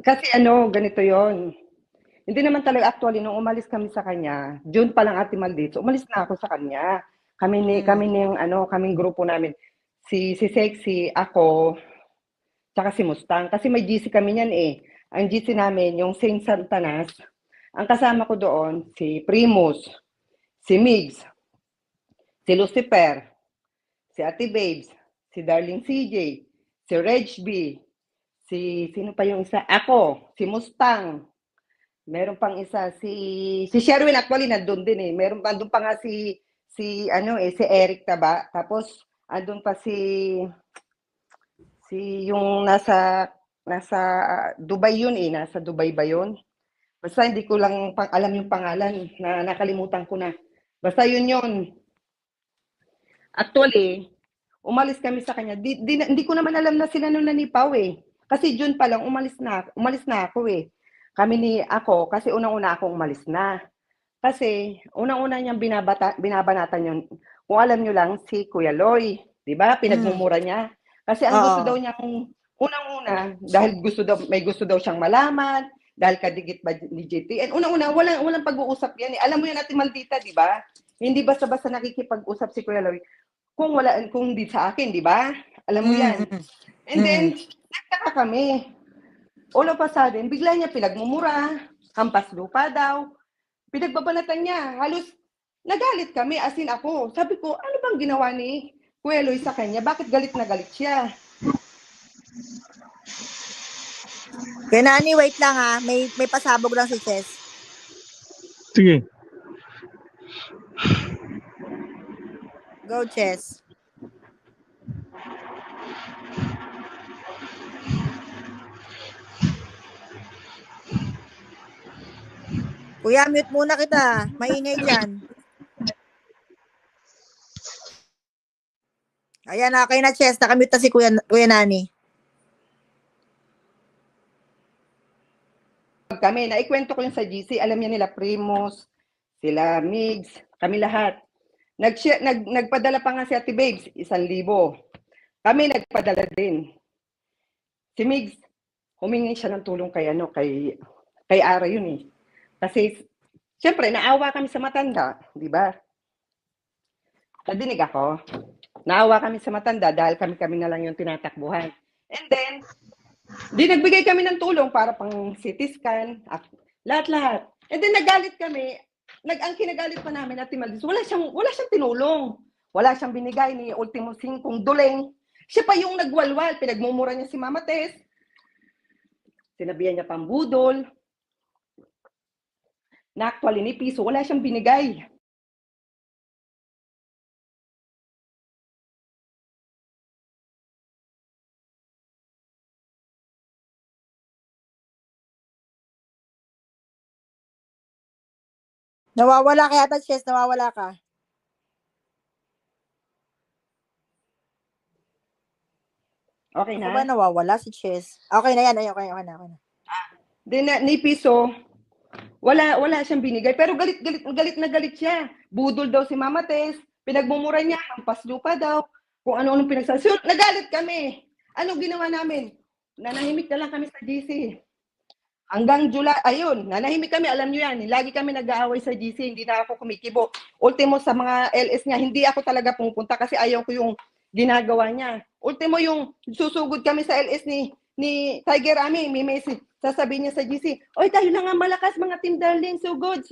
Kasi ganito yon. Hindi naman talaga actually nung umalis kami sa kanya, June pa lang Ate Maldito, umalis na ako sa kanya. Mm. Kami ni yung kaming grupo namin. Si Sexy, ako, tsaka si Mustang. Kasi may GC kami niyan eh. Ang GC namin, yung Saint Santanas. Ang kasama ko doon, si Primus, si Migs, si Lucifer, si Ate Babes, si Darling CJ, si Reg B, sino pa yung isa? Ako, si Mustang, meron pang isa si Sherwin actually nandoon din eh. Meron pa doon pa nga si Eric Taba. Tapos andun pa si yung nasa Dubai yun eh, nasa Dubai ba yun? Basta hindi ko lang alam yung pangalan na nakalimutan ko na. Basta yun. Actually, umalis kami sa kanya. Hindi ko naman alam na sila nung nanipaw eh. Kasi June pa lang umalis na ako eh. Kasi unang-una akong umalis na. Kasi unang-una niyang binabanatan yun. Kung alam niyo lang, si Kuya Loy, di ba? Mm. Pinagmumura niya. Kasi ang gusto daw Oo. niyang, unang-una, dahil may gusto daw siyang malaman, dahil kadigit ba ni JTN. Unang-una, walang pag-uusap yan. Eh. Alam mo yan natin, Maldita, di ba? Hindi basta-basta nakikipag-usap si Kuya Loy. Kung hindi sa akin, di ba? Alam mo Mm. yan. Mm. And then, Mm. nagtaka kami. All of a sudden, bigla niya pinagmumura, hampas lupa daw, pinagbabalatan niya. Halos nagalit kami, as in ako. Sabi ko, ano bang ginawa ni Kuya Loy sa kanya? Bakit galit na galit siya? Kaya Nani, wait lang ha. May pasabog lang si Chess. Sige. Go, Chess. Kuya, mute muna kita. Maingay dyan. Ayan, okay na, Chess. Nakamute na si Kuya Nani. Kami, naikwento ko yung sa GC, alam niya nila Primus, sila Migs, kami lahat. Nagpadala pa nga si Ate Babes, 1,000. Kami nagpadala din. Si Migs, humingi siya ng tulong kay Ara yun eh. Kasi, siyempre, naawa kami sa matanda, di ba? Nadinig ako. Naawa kami sa matanda dahil kami na lang yung tinatakbuhan. And then, nagbigay kami ng tulong para pang CT scan, lahat-lahat. And then nagalit kami, ang kinagalit pa namin at Timaldis, wala siyang tinulong. Wala siyang binigay ni Ultimo 5 duleng. Siya pa yung nagwalwal, pinagmumura niya si Mama Tess. Sinabihan niya pang budol. Na actually ni piso, wala siyang binigay. Nawawala ka yata, Chess. Nawawala ka. Okay na? Ako ba nawawala si Chess? Okay na yan. Okay na. Then ni piso, wala siyang binigay. Pero galit na galit siya. Budol daw si Mama Tess. Pinagmumura niya, hampas lupa daw. Kung ano-anong pinagsasabi. So, nagalit kami. Anong ginawa namin? Nanahimik na lang kami sa GC. Hanggang July, ayun, nanahimik kami, alam nyo yan. Lagi kami nag-aaway sa GC, hindi na ako kumikibo. Ultimo sa mga LS niya, hindi ako talaga pumupunta kasi ayaw ko yung ginagawa niya. Ultimo yung susugod kami sa LS ni Tiger Ami, may message. Sasabihin niya sa GC, oy, tayo na nga malakas mga team darling, so good.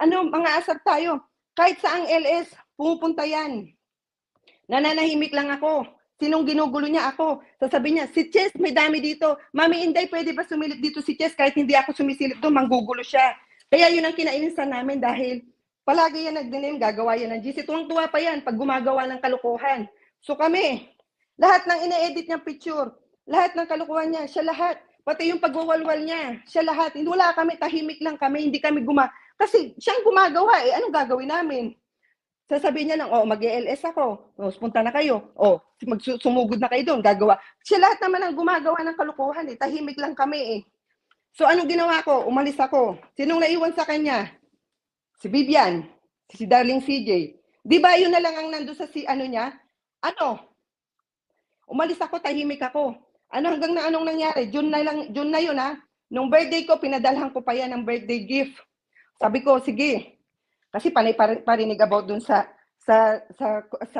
Ano, mga asap tayo. Kahit saang LS, pumupunta yan. Nananahimik lang ako. Sinong ginugulo niya ako? Sasabihin niya, si Chess, may dami dito. Mami Inday, pwede ba sumilip dito si Chess? Kahit hindi ako sumisilip doon, manggugulo siya. Kaya yun ang kinainisan namin dahil palagi yan nagdinim, gagawa yan ng GC. Tuwang-tuwa pa yan pag gumagawa ng kalukuhan. So kami, lahat ng ine-edit niyang picture, lahat ng kalukuhan niya, siya lahat. Pati yung pagwawalwal niya, siya lahat. Wala kami, tahimik lang kami, hindi kami Kasi siyang gumagawa eh, anong gagawin namin? Sasabihin niya lang, mag-ELS ako. Punta na kayo. Sumugod na kayo doon, gagawa. Siya lahat naman ang gumagawa ng kalukuhan eh. Tahimik lang kami eh. So anong ginawa ko? Umalis ako. Sinong naiwan sa kanya? Si Vivian. Si Darling CJ. Di ba yun na lang ang nando sa niya? Umalis ako, tahimik ako. Hanggang na anong nangyari? June na yun ha. Nung birthday ko, pinadalhan ko pa yan ng birthday gift. Sabi ko, sige. Kasi panay parinig about dun sa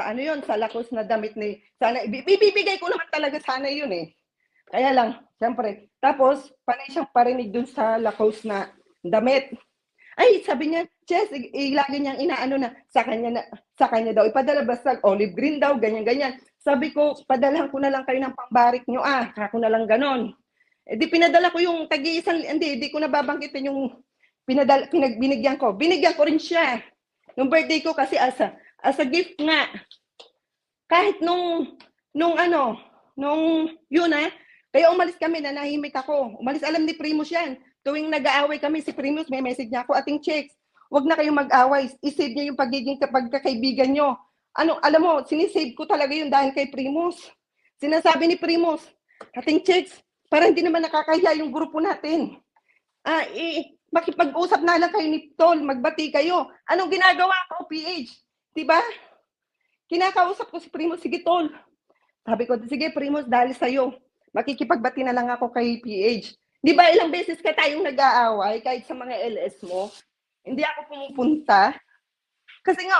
ano yun, sa lakos na damit ni, sana, ibibigay ko naman talaga sana yun eh. Kaya lang, siyempre. Tapos, panay siyang parinig dun sa lakos na damit. Ay, sabi niya, Chess, ilagay niyang inaano na sa kanya daw. Ipadala basta olive green daw, ganyan-ganyan. Sabi ko, padalhan ko na lang kayo ng pambarik nyo. Ako na lang ganon. Eh, di pinadala ko yung hindi ko nababanggitin yung binigyan ko. Binigyan ko rin siya. Nung birthday ko kasi as a gift nga. Kahit nung yun kaya umalis kami, nanahimik ako. Umalis, alam ni Primus yan. Tuwing nag-aaway kami, si Primus, may message niya ako, ating chicks, wag na kayong mag-away. I-save niyo yung pagiging pagkakaibigan niyo. Alam mo, sinisave ko talaga yun dahil kay Primus. Sinasabi ni Primus, ating chicks, para hindi naman nakakahiya yung grupo natin. Makipag-usap na lang kayo ni Tol, magbati kayo. Anong ginagawa ko, PH? Diba? Kinakausap ko si Primus, sige Tol. Sabi ko, sige Primus, dahil sa'yo. Makikipagbati na lang ako kay PH. Di ba ilang beses ka tayong nag-aaway kahit sa mga LS mo? Hindi ako pumupunta. Kasi nga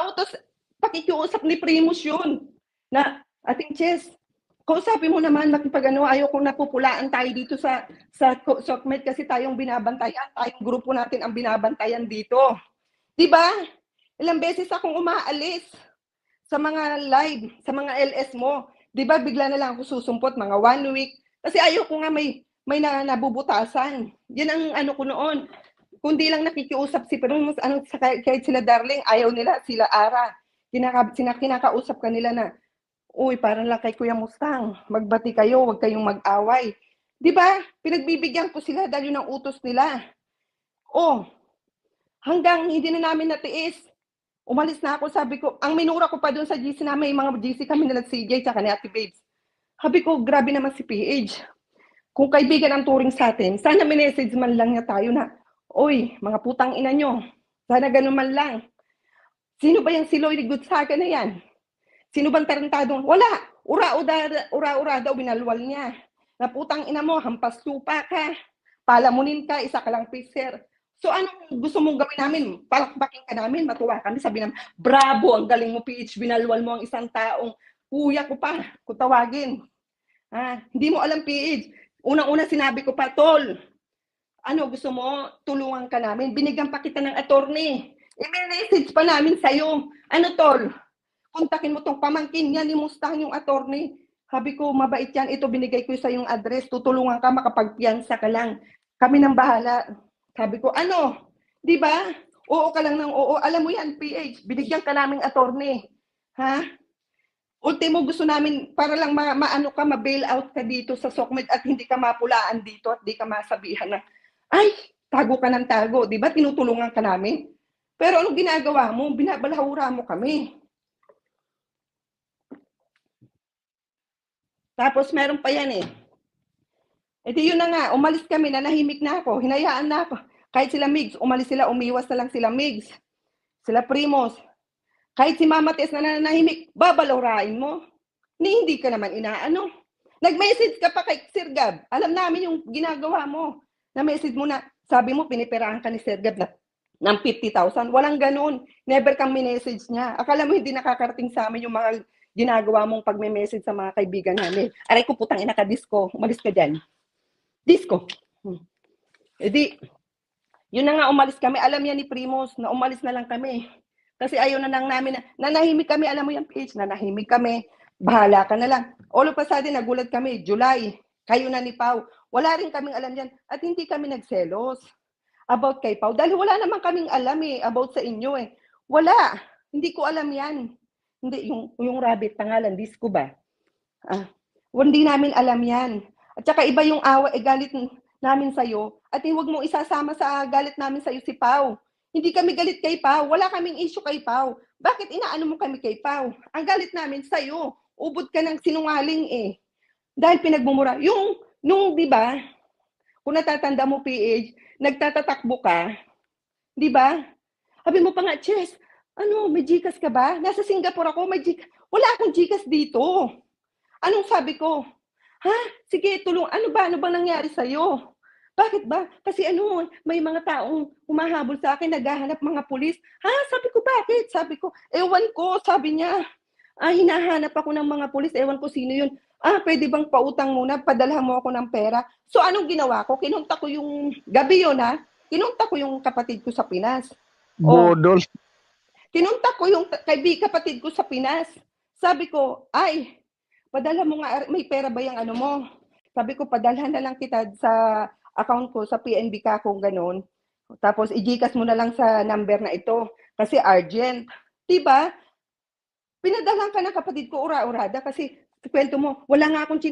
pakikiusap ni Primus yun. Na, ating Chess, kausapin mo naman, ayaw kong napupulaan tayo dito sa Sokmed kasi tayong binabantayan, tayong grupo natin ang binabantayan dito. Di ba? Ilang beses akong umaalis sa mga live, sa mga LS mo. Di ba bigla na lang ako susumpot, mga 1 week. Kasi ayaw ko nga may nabubutasan. Yan ang ko noon. Kundi lang nakikiusap si Primus, kahit sila Darling, ayaw nila, sila Ara. Kinakausap ka nila na, uy, parang lang kay Kuya Mustang, magbati kayo, huwag kayong mag-away. Di ba? Pinagbibigyan ko sila dahil yun ang utos nila. Hanggang hindi na namin natiis. Umalis na ako, sabi ko, ang minura ko pa doon sa GC namin, mga GC kami nila CJ, tsaka ni Ate Babes. Sabi ko, grabe naman si PH. Kung kaibigan ang turing sa atin, sana minessage man lang niya tayo na, oy, mga putang ina nyo, sana ganun man lang. Sino ba yung si Lloyd Gonzaga na yan? Sino bang tarantadong? Wala. Ura-ura daw, binalwal niya. Na putang ina mo, hampas lupa ka. Palamunin ka, isa ka lang piser. So anong gusto mong gawin namin? Palakpakin ka namin, matuwa kami. Sabi namin, bravo, ang galing mo PH, binalwal mo ang isang taong kuya ko pa, kung tawagin. Hindi mo alam PH. Unang-una sinabi ko pa, Tol, gusto mo, tulungan ka namin. Binigyan pa kita ng attorney. I-message pa namin sa'yo. Tol, kontakin mo tong pamangkin niya ni Mustang yung attorney. Sabi ko, mabait yan. Ito, binigay ko sa yung address. Tutulungan ka, makapagpiyansa ka lang. Kami nang bahala. Sabi ko, di ba? Oo ka lang ng oo. Alam mo yan, PH, binigyan ka naming attorney. Ultimo gusto namin para lang ma-bail out ka dito sa Sokmed at hindi ka mapulaan dito at hindi ka masabihan na, ay, tago ka ng tago, di ba? Tinutulungan ka namin. Pero anong ginagawa mo? Binabalahura mo kami. Tapos meron pa yan eh. E di yun na nga, umalis kami, nanahimik na ako, hinayaan na ako. Kahit sila Migs, umalis sila, umiwas na lang sila Migs. Sila Primos. Kahit si Mama Tess na nanahimik, babalawrain mo. Hindi ka naman inaano. Nag-message ka pa kay Sir Gab. Alam namin yung ginagawa mo. Na-message mo na, sabi mo, piniperahan ka ni Sir Gab ng 50,000. Walang ganun. Never kang minessage niya. Akala mo hindi nakakarating sa amin yung mga ginagawa mong pag-message sa mga kaibigan namin. Aray ko, putang ina ka, disco. Umalis ka dyan. Disco. E di, yun na nga, umalis kami. Alam yan ni Primos na umalis na lang kami. Kasi ayaw na lang namin, nanahimik kami, alam mo yan, PH, nanahimik kami, bahala ka na lang. All of a sudden, nagulat kami, July, kayo na ni Pau. Wala rin kaming alam yan, at hindi kami nagselos about kay Pau. Dahil wala naman kaming alam about sa inyo Wala, hindi ko alam yan. Hindi, yung rabbit, pangalan, disco ba? Hindi namin alam yan. At saka iba yung galit namin sa'yo, at huwag mo isasama sa galit namin sa'yo si Pau. Hindi kami galit kay Pau. Wala kaming issue kay Pau. Bakit inaano mo kami kay Pau? Ang galit namin sa'yo. Ubod ka ng sinungaling Dahil pinagmumura. Nung di ba, kung natatanda mo PH, nagtatatakbo ka, di ba? Sabi mo pa nga, Chess, may Gcash ka ba? Nasa Singapore ako, may Gcash. Wala akong Gcash dito. Anong sabi ko? Sige, tulong. Ano bang nangyari sa'yo? Bakit ba? Kasi ano, may mga taong humahabol sa akin, naghahanap mga pulis. Ha? Sabi ko, bakit? Sabi ko, ewan ko. Sabi niya, hinahanap ako ng mga pulis, ewan ko sino yun. Pwede bang pautang muna, padalhan mo ako ng pera. So anong ginawa ko? Kinunta ko yung, gabi yun kinunta ko yung kapatid ko sa Pinas. Budol. Kinunta ko yung kapatid ko sa Pinas. Sabi ko, padala mo nga, may pera ba yung ano mo? Sabi ko, padalhan na lang kita sa account ko, sa PNB ka kung ganun. Tapos, i-Gcash mo na lang sa number na ito. Kasi urgent. Diba? Pinadalhan ka ng kapatid ko, ura-urada. Kasi, kwento mo, wala nga akong